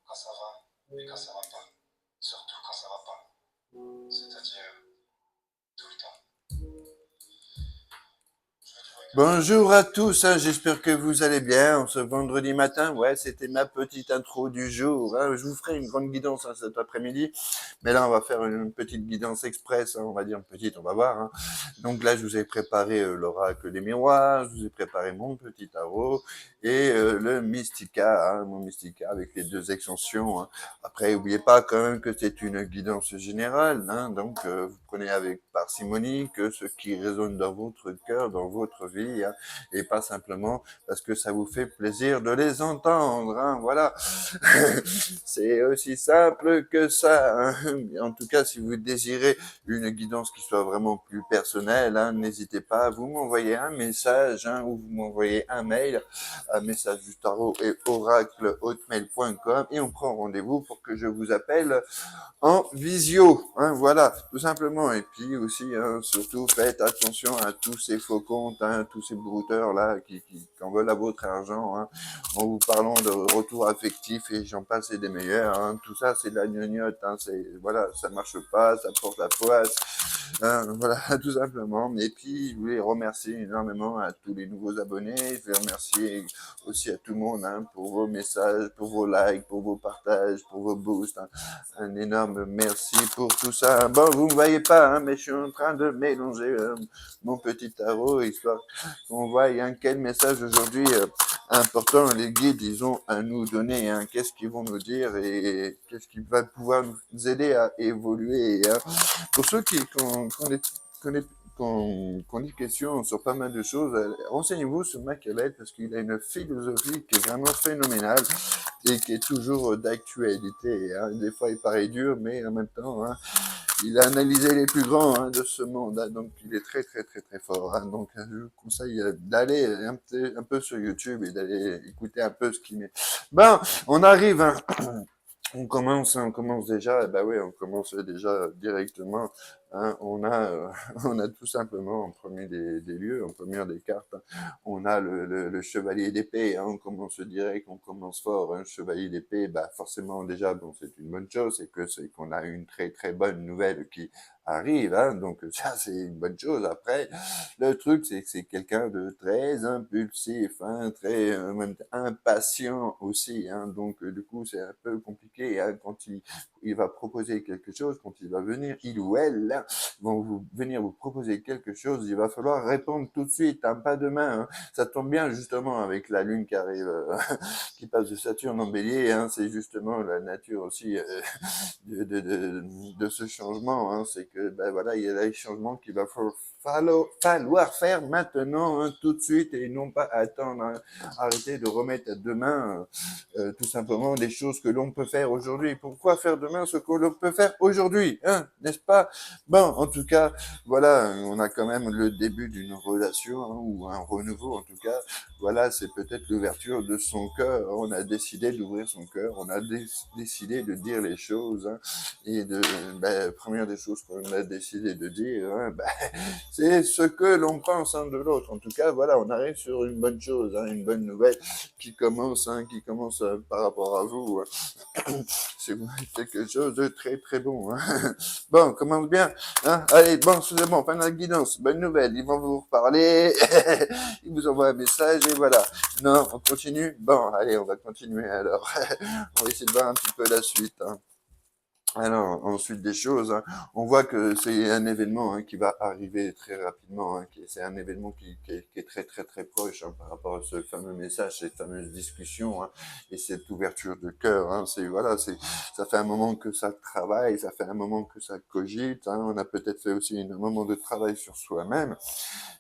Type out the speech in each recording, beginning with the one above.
quand ça va et quand ça va pas. Surtout quand ça va pas. C'est-à-dire tout le temps. Je veux du regret. Bonjour à tous, hein, j'espère que vous allez bien ce vendredi matin. Ouais, c'était ma petite intro du jour. Hein. Je vous ferai une grande guidance cet après-midi, mais là on va faire une petite guidance express, hein, on va dire une petite, on va voir. Hein. Donc là je vous ai préparé l'oracle des miroirs, je vous ai préparé mon petit tarot et le Mystica, hein, mon Mystica avec les deux extensions. Hein. Après, n'oubliez pas quand même que c'est une guidance générale, hein, donc vous prenez avec parcimonie que ce qui résonne dans votre cœur, dans votre vie, hein, et pas simplement parce que ça vous fait plaisir de les entendre. Hein, voilà, c'est aussi simple que ça. Hein. En tout cas, si vous désirez une guidance qui soit vraiment plus personnelle, hein, n'hésitez pas à vous m'envoyer un message hein, ou vous m'envoyez un mail à message du tarot et oracle@hotmail.com et on prend rendez-vous pour que je vous appelle en visio, hein, voilà, tout simplement. Et puis aussi, hein, surtout, faites attention à tous ces faux comptes, hein, tous ces brouteurs là qui en veulent à votre argent, hein, en vous parlant de retour affectif et j'en passe et des meilleurs. Hein, tout ça, c'est de la gnognotte, hein, c'est voilà, ça marche pas, ça porte la poisse. Hein, voilà, tout simplement. Et puis, je voulais remercier énormément à tous les nouveaux abonnés. Je voulais remercier aussi à tout le monde hein, pour vos messages, pour vos likes, pour vos partages, pour vos boosts. Hein. Un énorme merci pour tout ça. Bon, vous ne me voyez pas, hein, mais je suis en train de mélanger mon petit tarot, histoire qu'on voit hein, quel message aujourd'hui important les guides, ils ont à nous donner. Hein, qu'est-ce qu'ils vont nous dire et qu'est-ce qui va pouvoir nous aider à évoluer. Hein. Pour ceux qui ont des questions sur pas mal de choses, renseignez-vous sur Machiavel parce qu'il a une philosophie qui est vraiment phénoménale et qui est toujours d'actualité. Hein. Des fois, il paraît dur, mais en même temps, hein, il a analysé les plus grands hein, de ce monde, hein, donc il est très très très très fort. Hein. Donc je vous conseille d'aller un peu sur YouTube et d'aller écouter un peu ce qu'il met. Bon, on arrive. Hein. On commence déjà, bah oui, on commence déjà directement. Hein, on a tout simplement en premier des lieux, en première des cartes, hein, on a le chevalier d'épée. Hein, on commence direct, on commence fort. Hein, chevalier d'épée, bah forcément déjà, bon, c'est une bonne chose, c'est qu'on a une très très bonne nouvelle qui arrive. Hein, donc ça, c'est une bonne chose. Après, le truc, c'est que c'est quelqu'un de très impulsif, hein, très même impatient aussi. Hein, donc, du coup, c'est un peu compliqué hein, quand il va proposer quelque chose, quand il va venir, il ou elle, là, vont venir vous proposer quelque chose, il va falloir répondre tout de suite, hein, pas demain. Hein. Ça tombe bien justement avec la lune qui arrive, qui passe de Saturne en Bélier. Hein, c'est justement la nature aussi de ce changement. Hein, c'est que ben voilà, il y a des changements qu'il va falloir faire maintenant, hein, tout de suite, et non pas attendre. Hein, arrêter de remettre à demain tout simplement des choses que l'on peut faire aujourd'hui. Pourquoi faire demain ce que l'on peut faire aujourd'hui, hein, n'est-ce pas? Bon, en tout cas, voilà, on a quand même le début d'une relation hein, ou un renouveau en tout cas. Voilà, c'est peut-être l'ouverture de son cœur. On a décidé d'ouvrir son cœur, on a décidé de dire les choses. Hein, et première des choses qu'on a décidé de dire, hein, c'est ce que l'on pense hein, de l'autre. En tout cas, voilà, on arrive sur une bonne chose, hein, une bonne nouvelle qui commence par rapport à vous. Hein. C'est quelque chose de très très bon. Hein. Bon, on commence bien. Hein. Allez, bon, c'est bon, fin de la guidance. Bonne nouvelle, ils vont vous reparler. Ils vous envoient un message et voilà. Non, on continue. Bon, allez, on va continuer alors. On va essayer de voir un petit peu la suite. Hein. Alors, ensuite des choses, hein, on voit que c'est un événement hein, qui va arriver très rapidement, hein, c'est un événement qui est très très très proche hein, par rapport à ce fameux message, cette fameuse discussion hein, et cette ouverture de cœur. Hein, c'est voilà, ça fait un moment que ça travaille, ça fait un moment que ça cogite. Hein, on a peut-être fait aussi un moment de travail sur soi-même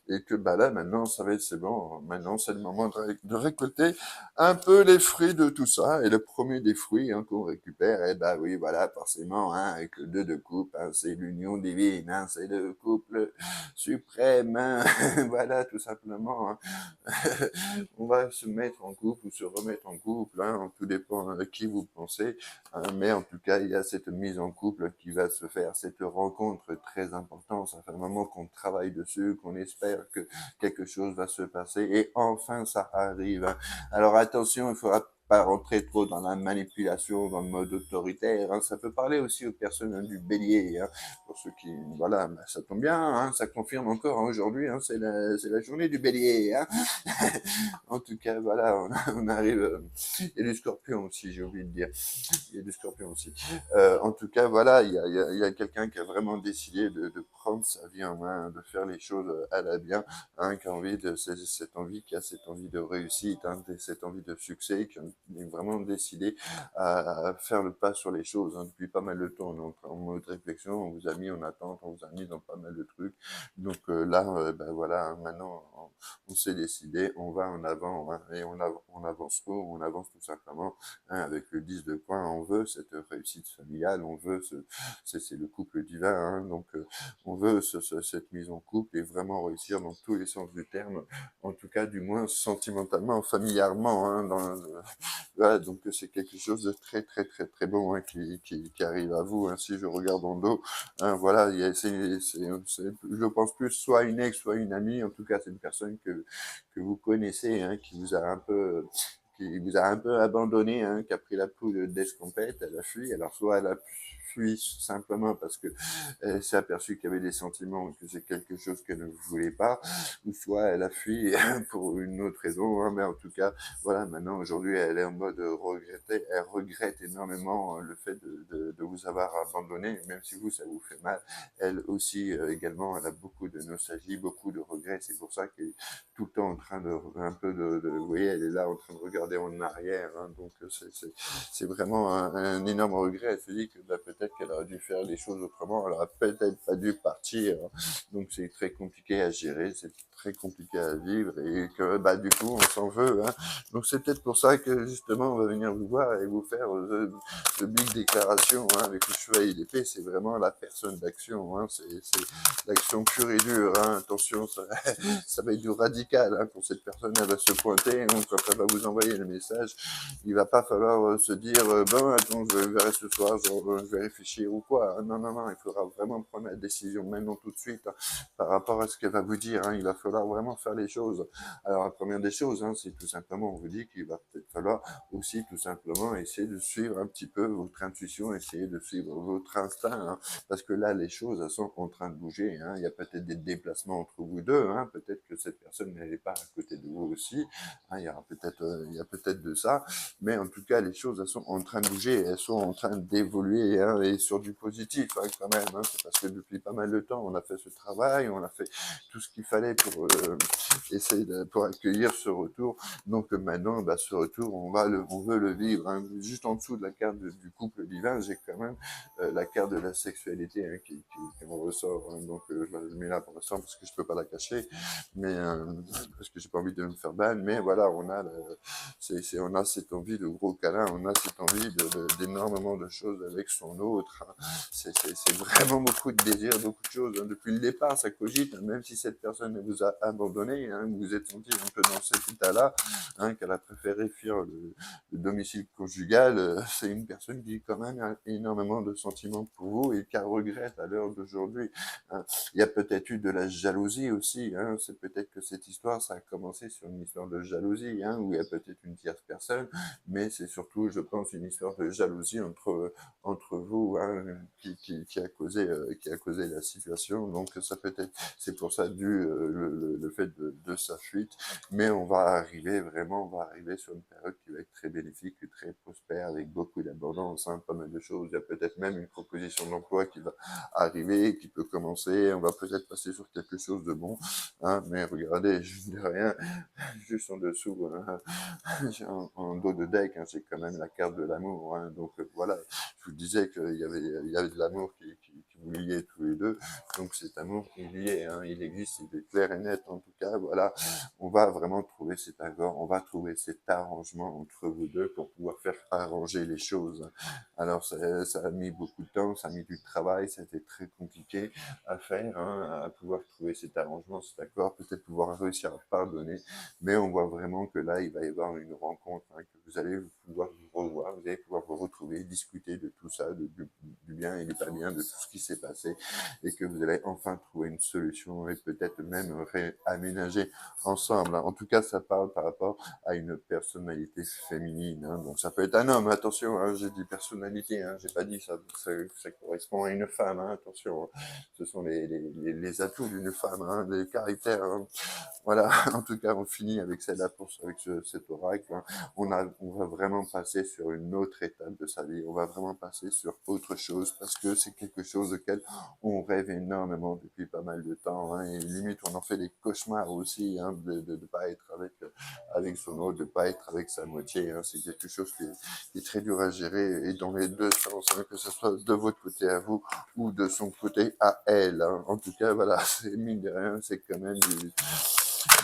et que bah là maintenant ça va être c'est bon, maintenant c'est le moment de récolter un peu les fruits de tout ça. Et le premier des fruits hein, qu'on récupère, eh ben oui, voilà, forcément, hein, avec le 2 de coupe, hein, c'est l'union divine, hein, c'est le couple suprême, hein, voilà, tout simplement. Hein. On va se mettre en couple ou se remettre en couple, hein, tout dépend de qui vous pensez, hein, mais en tout cas, il y a cette mise en couple qui va se faire, cette rencontre très importante. Ça fait un moment qu'on travaille dessus, qu'on espère que quelque chose va se passer, et enfin, ça arrive. Hein. Alors attention, il faudra pas rentrer trop dans la manipulation, dans le mode autoritaire, hein. Ça peut parler aussi aux personnes hein, du bélier, hein, pour ceux qui, voilà, bah, ça tombe bien, hein, ça confirme encore hein, aujourd'hui, hein, c'est la journée du bélier, hein. En tout cas, voilà, on arrive, et du scorpion aussi, j'ai oublié de dire, il y a du scorpion aussi. En tout cas, voilà, il y a quelqu'un qui a vraiment décidé de prendre sa vie en main, de faire les choses à la bien, hein, qui a envie de, qui a cette envie de réussite, hein, cette envie de succès, qui a vraiment décidé à faire le pas sur les choses. Hein. Depuis pas mal de temps, on est en mode réflexion, on vous a mis en attente, on vous a mis dans pas mal de trucs. Donc là, ben voilà, hein, maintenant, on s'est décidé, on va en avant, hein, et on avance trop, on avance tout simplement, hein, avec le 10 de points, on veut cette réussite familiale, on veut c'est le couple divin, hein, donc on veut cette mise en couple et vraiment réussir dans tous les sens du terme, en tout cas du moins sentimentalement, familièrement, hein, voilà, donc c'est quelque chose de très très très très bon hein, qui arrive à vous. Hein, si je regarde en dos, hein, voilà, je pense plus soit une ex, soit une amie. En tout cas, c'est une personne que vous connaissez, hein, qui vous a un peu abandonné, hein, qui a pris la poule d'escampette, elle a fui. Alors soit elle a fui simplement parce que elle s'est aperçue qu'il y avait des sentiments, que c'est quelque chose qu'elle ne voulait pas, ou soit elle a fui pour une autre raison. Hein, mais en tout cas, voilà, maintenant, aujourd'hui, elle est en mode regretter. Elle regrette énormément le fait de vous avoir abandonné, même si vous, ça vous fait mal. Elle aussi, également, elle a beaucoup de nostalgie, beaucoup de regrets. C'est pour ça qu'elle est tout le temps en train vous voyez, elle est là en train de regarder en arrière. Hein, donc, c'est vraiment un énorme regret. Elle se dit que bah, peut-être qu'elle aurait dû faire les choses autrement. Elle aurait peut-être pas dû partir. Donc, c'est très compliqué à gérer. C'est très compliqué à vivre et que bah du coup on s'en veut hein. Donc c'est peut-être pour ça que justement on va venir vous voir et vous faire the big déclaration hein, avec le chevalier d'épée. C'est vraiment la personne d'action hein. C'est l'action pure et dure hein. Attention, ça va être du radical hein. Quand cette personne elle va se pointer hein, quand elle va vous envoyer le message, il va pas falloir se dire bon attends je verrai ce soir, je vais réfléchir ou quoi. Non non non, il faudra vraiment prendre la décision maintenant tout de suite hein, par rapport à ce qu'elle va vous dire hein. Il va falloir vraiment faire les choses. Alors la première des choses, hein, c'est tout simplement, on vous dit qu'il va peut-être falloir aussi tout simplement essayer de suivre un petit peu votre intuition, essayer de suivre votre instinct, hein, parce que là les choses elles sont en train de bouger. Hein. Il y a peut-être des déplacements entre vous deux, hein. Peut-être que cette personne n'est pas à côté de vous aussi. Hein. Il y a peut-être de ça, mais en tout cas les choses elles sont en train de bouger, elles sont en train d'évoluer hein, et sur du positif hein, quand même. Hein. C'est parce que depuis pas mal de temps on a fait ce travail, on a fait tout ce qu'il fallait pour pour accueillir ce retour. Donc maintenant, bah, ce retour, on veut le vivre. Hein. Juste en dessous de la carte du couple divin, j'ai quand même la carte de la sexualité hein, qui me ressort. Hein. Donc je la mets là pour l'instant parce que je peux pas la cacher, mais parce que j'ai pas envie de me faire ban. Mais voilà, on a cette envie de gros câlins, on a cette envie d'énormément de choses avec son autre. Hein. C'est vraiment beaucoup de désir, beaucoup de choses. Hein. Depuis le départ, ça cogite, hein, même si cette personne vous a abandonné, hein, vous vous êtes senti un peu dans cet état-là, hein, qu'elle a préféré fuir le domicile conjugal, c'est une personne qui quand même a énormément de sentiments pour vous et qui regrette à l'heure d'aujourd'hui. Hein. Il y a peut-être eu de la jalousie aussi, hein, c'est peut-être que cette histoire, ça a commencé sur une histoire de jalousie, hein, où il y a peut-être une tierce personne, mais c'est surtout, je pense, une histoire de jalousie entre vous hein, qui a causé la situation. Donc ça peut être, c'est pour ça dû le fait de sa fuite. Mais on va arriver vraiment, on va arriver sur une période qui va être très bénéfique, très prospère, avec beaucoup d'abondance, hein, pas mal de choses. Il y a peut-être même une proposition d'emploi qui va arriver, qui peut commencer. On va peut-être passer sur quelque chose de bon. Hein, mais regardez, je ne dis rien, juste en dessous, hein, en dos de deck, hein, c'est quand même la carte de l'amour. Hein, donc voilà, je vous disais il y avait de l'amour qui vous liait tous les deux. Donc cet amour, il y est, hein, il existe, il est clair et net. En tout cas, voilà, on va vraiment trouver cet accord, on va trouver cet arrangement entre vous deux pour pouvoir faire arranger les choses. Alors ça a mis beaucoup de temps, ça a mis du travail, ça a été très compliqué à faire, hein, à pouvoir trouver cet arrangement, cet accord, peut-être pouvoir réussir à pardonner, mais on voit vraiment que là, il va y avoir une rencontre, hein, que vous allez pouvoir vous revoir, vous allez pouvoir vous retrouver, discuter de tout ça, du bien, il n'est pas bien de tout ce qui s'est passé et que vous allez enfin trouver une solution et peut-être même réaménager ensemble, hein. En tout cas, ça parle par rapport à une personnalité féminine, hein. Donc ça peut être un homme, attention, hein, j'ai dit personnalité, hein, j'ai pas dit ça correspond à une femme, hein, attention, ce sont les atouts d'une femme, hein, les caractères, hein. Voilà, en tout cas, on finit avec cet oracle, hein. On va vraiment passer sur une autre étape de sa vie, on va vraiment passer sur autre chose, parce que c'est quelque chose auquel on rêve énormément depuis pas mal de temps, hein, et limite, on en fait des cauchemars aussi, hein, de pas être avec son autre, de pas être avec sa moitié, hein. C'est quelque chose qui est très dur à gérer, et dans les deux sens, hein, que ce soit de votre côté à vous, ou de son côté à elle, hein. En tout cas, voilà, c'est mine de rien, c'est quand même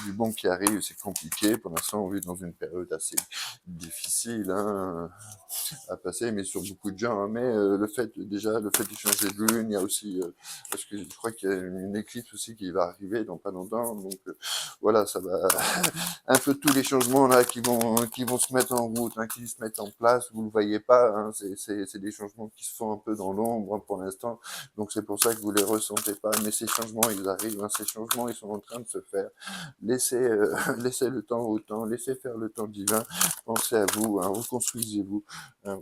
du bon qui arrive, c'est compliqué. Pour l'instant, on vit dans une période assez difficile, hein, à passer, mais sur beaucoup de gens, hein. Mais le fait de changer de lune, il y a aussi, parce que je crois qu'il y a une éclipse aussi qui va arriver dans pas longtemps, donc voilà, ça va un peu tous les changements là qui vont se mettre en route, hein, qui se mettent en place. Vous le voyez pas, hein, c'est des changements qui se font un peu dans l'ombre, hein, pour l'instant, donc c'est pour ça que vous les ressentez pas. Mais ces changements, ils arrivent, hein, ces changements, ils sont en train de se faire. Laissez, laissez le temps au temps, laissez faire le temps divin. Pensez à vous, hein, reconstruisez-vous.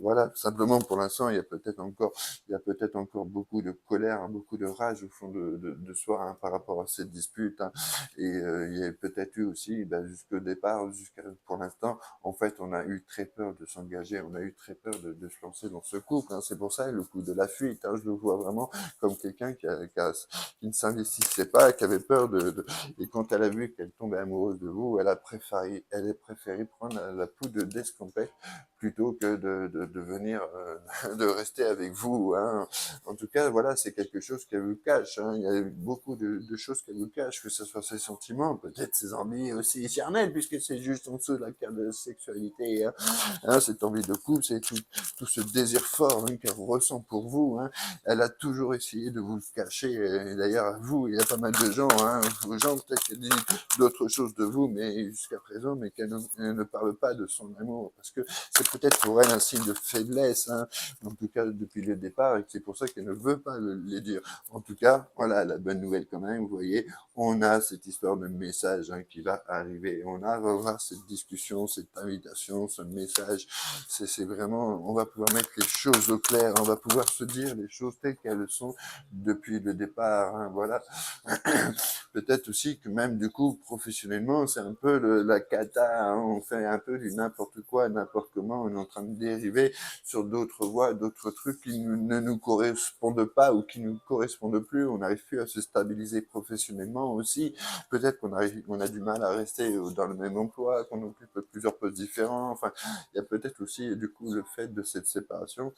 Voilà, simplement pour l'instant, il y a peut-être encore beaucoup de colère, hein, beaucoup de rage au fond de soi, hein, par rapport à cette dispute, hein. Et il y a peut-être eu aussi, jusqu'au départ, jusqu'à pour l'instant, en fait, on a eu très peur de s'engager, on a eu très peur de se lancer dans ce couple, hein. C'est pour ça le coup de la fuite, hein, je le vois vraiment comme quelqu'un qui ne s'investissait pas, qui avait peur et quand elle a vu qu'elle tombait amoureuse de vous, elle a préféré prendre la poudre d'escampette plutôt que de venir, de rester avec vous, hein. En tout cas, voilà, c'est quelque chose qu'elle vous cache, hein. Il y a beaucoup de choses qu'elle vous cache, que ce soit ses sentiments, peut-être ses envies aussi charnelles, puisque c'est juste en dessous de la carte de sexualité, hein. Cette envie de couple, c'est tout ce désir fort, hein, qu'elle ressent pour vous, hein. Elle a toujours essayé de vous le cacher, et d'ailleurs, à vous, il y a pas mal de gens, hein, aux gens, peut-être qu'elle dit d'autres choses de vous, mais jusqu'à présent, mais elle ne parle pas de son amour, parce que c'est peut-être pour elle un signe de faiblesse, hein, en tout cas depuis le départ, et c'est pour ça qu'elle ne veut pas les dire. En tout cas, voilà, la bonne nouvelle quand même, vous voyez, on a cette histoire de message, hein, qui va arriver. On va avoir cette discussion, cette invitation, ce message. C'est vraiment, on va pouvoir mettre les choses au clair, on va pouvoir se dire les choses telles qu'elles sont depuis le départ, hein, voilà. Peut-être aussi que même du coup, professionnellement, c'est un peu la cata, hein, on fait un peu du n'importe quoi, n'importe comment, on est en train de dériver sur d'autres voies, d'autres trucs qui ne nous correspondent pas ou qui ne nous correspondent plus, on n'arrive plus à se stabiliser professionnellement aussi, peut-être on a du mal à rester dans le même emploi, qu'on occupe plusieurs postes différents, enfin, il y a peut-être aussi du coup le fait de cette séparation,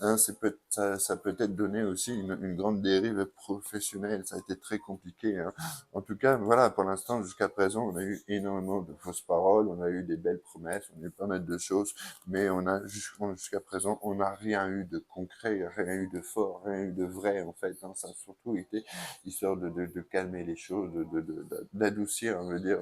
hein, ça peut être donné aussi une grande dérive professionnelle, ça a été très compliqué, hein. En tout cas, voilà, pour l'instant, jusqu'à présent, on a eu énormément de fausses paroles, on a eu des belles promesses, on a eu pas mal de choses, mais jusqu'à présent, on n'a rien eu de concret, rien eu de fort, rien eu de vrai, en fait, hein. Ça a surtout été histoire de calmer les choses, d'adoucir, on veut dire,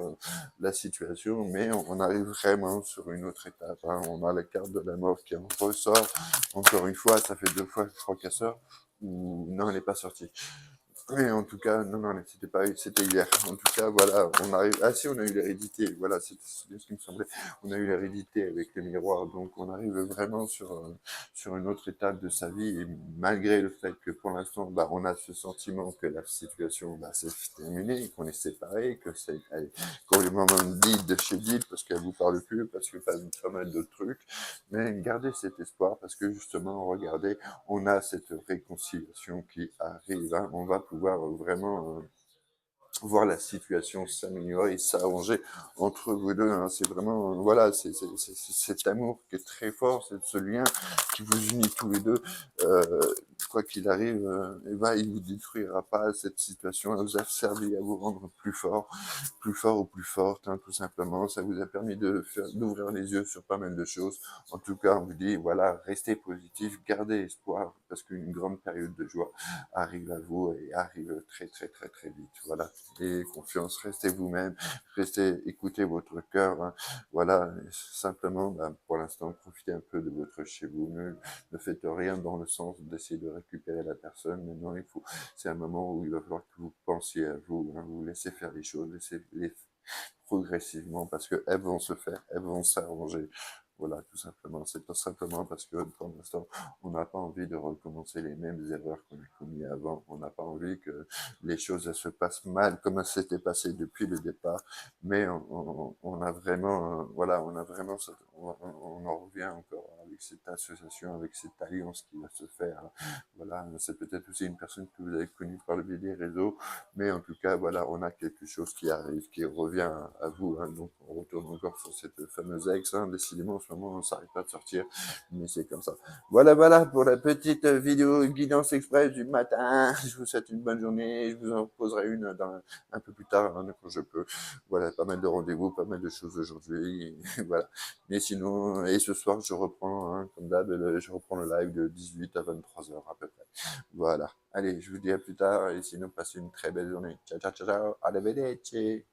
la situation, mais on arrive vraiment sur une autre étape, hein. On a la carte de la mort qui en ressort, encore une fois, ça fait 2 fois que je crois qu'elle sort, ou non, elle n'est pas sortie. Oui, en tout cas, non, non, c'était pas, c'était hier. En tout cas, voilà, on arrive. Ah si, on a eu l'hérédité. Voilà, c'est bien ce qui me semblait. On a eu l'hérédité avec le miroir, donc on arrive vraiment sur une autre étape de sa vie. Et malgré le fait que pour l'instant, on a ce sentiment que la situation, c'est terminé, qu'on est séparés, que c'est complètement dit de chez dit parce qu'elle vous parle plus, parce que pas mal d'autres trucs. Mais gardez cet espoir parce que justement, regardez, on a cette réconciliation qui arrive, hein. On va pouvoir vraiment voir la situation s'améliorer et s'arranger entre vous deux, hein. C'est vraiment, voilà, c'est cet amour qui est très fort, c'est ce lien qui vous unit tous les deux. Euh, Quoi qu'il arrive, il vous détruira pas. Cette situation, elle vous a servi à vous rendre plus fort ou plus forte, hein, tout simplement. Ça vous a permis d'ouvrir les yeux sur pas mal de choses. En tout cas, on vous dit, voilà, restez positif, gardez espoir, parce qu'une grande période de joie arrive à vous et arrive très très très très vite. Voilà. Et confiance, restez vous-même, écoutez votre cœur, hein. Voilà, simplement, pour l'instant, profitez un peu de votre chez vous. Ne faites rien dans le sens d'essayer de récupérer la personne. Maintenant, c'est un moment où il va falloir que vous pensiez à vous, hein, vous laissez faire les choses, laissez-les progressivement parce qu'elles vont se faire, elles vont s'arranger. Voilà, tout simplement. C'est pas simplement parce que pour l'instant, on n'a pas envie de recommencer les mêmes erreurs qu'on a commises avant. On n'a pas envie que les choses elles se passent mal comme elles s'étaient passées depuis le départ. Mais on a vraiment, voilà, on en revient encore avec cette association, avec cette alliance qui va se faire. Voilà, c'est peut-être aussi une personne que vous avez connue par le biais des réseaux, mais en tout cas, voilà, on a quelque chose qui arrive, qui revient à vous. Hein. Donc, on retourne encore sur cette fameuse ex. Hein. Décidément, en ce moment, on ne s'arrête pas de sortir, mais c'est comme ça. Voilà, voilà pour la petite vidéo guidance express du matin. Je vous souhaite une bonne journée. Je vous en poserai une un peu plus tard, hein, quand je peux. Voilà, pas mal de rendez-vous, pas mal de choses aujourd'hui. Voilà. Mais sinon, et ce soir, je reprends, hein, comme d'hab, je reprends le live de 18 à 23 heures à peu près. Voilà. Allez, je vous dis à plus tard et sinon, passez une très belle journée. Ciao, ciao, ciao, ciao. Arrivederci.